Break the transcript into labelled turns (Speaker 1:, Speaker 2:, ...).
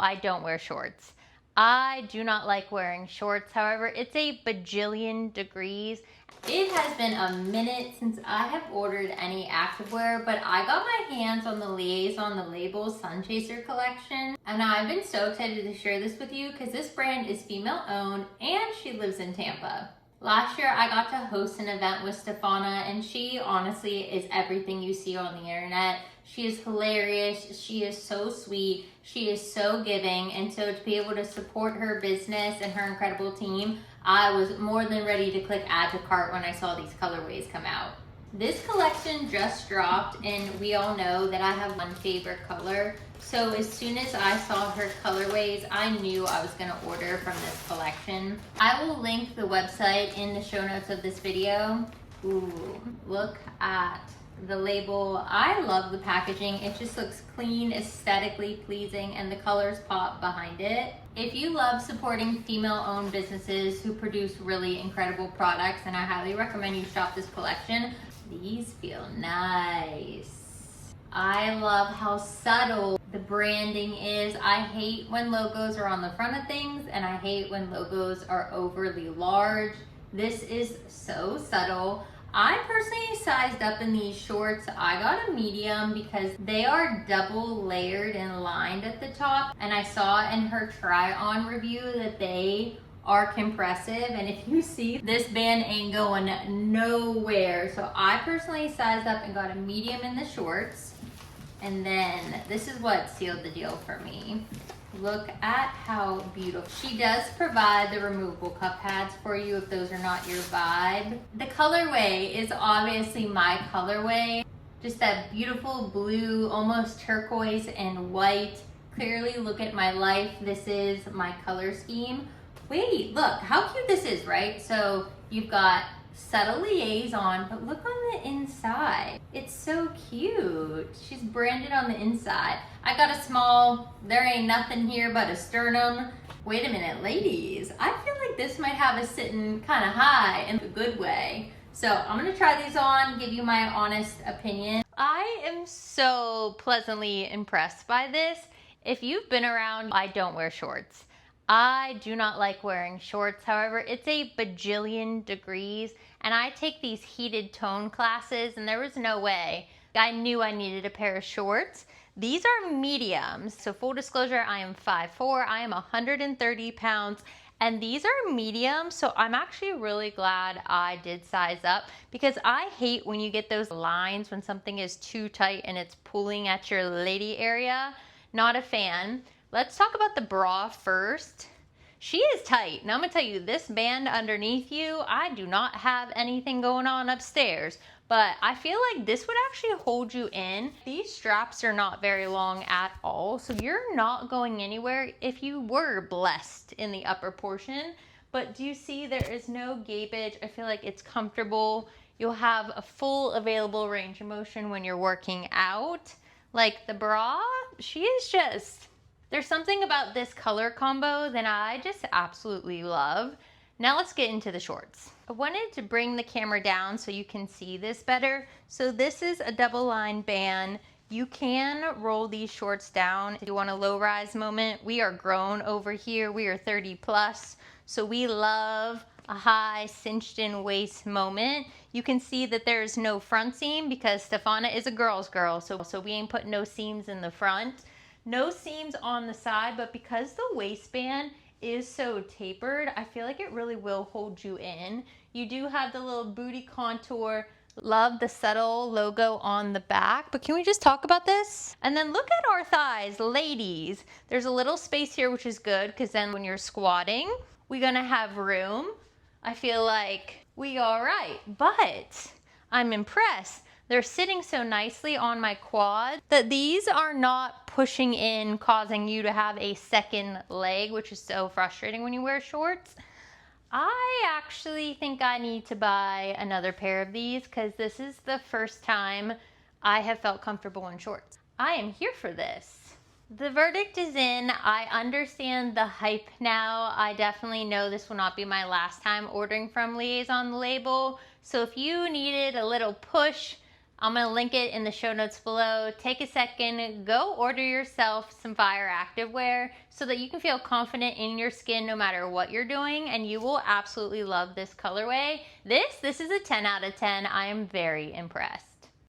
Speaker 1: I don't wear shorts. I do not like wearing shorts. However, it's a bajillion degrees. It has been a minute since I have ordered any activewear, but I got my hands on the Liaison, the label Sunchaser Collection. And I've been so excited to share this with you because this brand is female owned and she lives in Tampa. Last year, I got to host an event with Stefana, and she honestly is everything you see on the internet. She is hilarious. She is so sweet. She is so giving. And so to be able to support her business and her incredible team, I was more than ready to click add to cart when I saw these colorways come out. This collection just dropped, and we all know that I have one favorite color. So as soon as I saw her colorways, I knew I was gonna order from this collection. I will link the website in the show notes of this video. Ooh, look at the label. I love the packaging. It just looks clean, aesthetically pleasing, and the colors pop behind it. If you love supporting female-owned businesses who produce really incredible products, then I highly recommend you shop this collection. These feel nice. I love how subtle the branding is. I hate when logos are on the front of things, and I hate when logos are overly large. This is so subtle. I personally sized up in these shorts. I got a medium because they are double layered and lined at the top, and I saw in her try-on review that they are compressive, and if you see, this band ain't going nowhere. So I personally sized up and got a medium in the shorts, and then this is what sealed the deal for me. Look at how beautiful. She does provide the removable cup pads for you if those are not your vibe. The colorway is obviously my colorway. Just that beautiful blue, almost turquoise and white. Clearly, look at my life. This is my color scheme. Wait, look how cute this is, right? So you've got subtle Liaison, but look on the inside. It's so cute. She's branded on the inside. I got a small, there ain't nothing here but a sternum. Wait a minute, ladies. I feel like this might have us sitting kind of high in a good way. So I'm gonna try these on, give you my honest opinion. I am so pleasantly impressed by this. If you've been around, I don't wear shorts. I do not like wearing shorts. However, it's a bajillion degrees, and I take these heated tone classes, and there was no way. I knew I needed a pair of shorts. These are mediums. So full disclosure, I am 5'4", I am 130 pounds, and these are mediums. So I'm actually really glad I did size up, because I hate when you get those lines when something is too tight and it's pulling at your lady area. Not a fan. Let's talk about the bra first. She is tight. Now I'm gonna tell you, this band underneath you, I do not have anything going on upstairs, but I feel like this would actually hold you in. These straps are not very long at all, so you're not going anywhere if you were blessed in the upper portion. But do you see there is no gapage? I feel like it's comfortable. You'll have a full available range of motion when you're working out. Like the bra, she is just... There's something about this color combo that I just absolutely love. Now let's get into the shorts. I wanted to bring the camera down so you can see this better. So this is a double line band. You can roll these shorts down if you want a low rise moment. We are grown over here. We are 30 plus. So we love a high cinched in waist moment. You can see that there's no front seam because Stefana is a girl's girl. So we ain't putting no seams in the front. No seams on the side, but because the waistband is so tapered, I feel like it really will hold you in. You do have the little booty contour. Love the subtle logo on the back, but can we just talk about this? And then look at our thighs, ladies. There's a little space here, which is good, because then when you're squatting, we're gonna have room. I feel like we all right, but I'm impressed. They're sitting so nicely on my quad that these are not pushing in, causing you to have a second leg, which is so frustrating when you wear shorts. I actually think I need to buy another pair of these because this is the first time I have felt comfortable in shorts. I am here for this. The verdict is in. I understand the hype now. I definitely know this will not be my last time ordering from Liaison the label. So if you needed a little push, I'm gonna link it in the show notes below. Take a second, go order yourself some fire activewear so that you can feel confident in your skin no matter what you're doing, and you will absolutely love this colorway. This is a 10 out of 10. I am very impressed.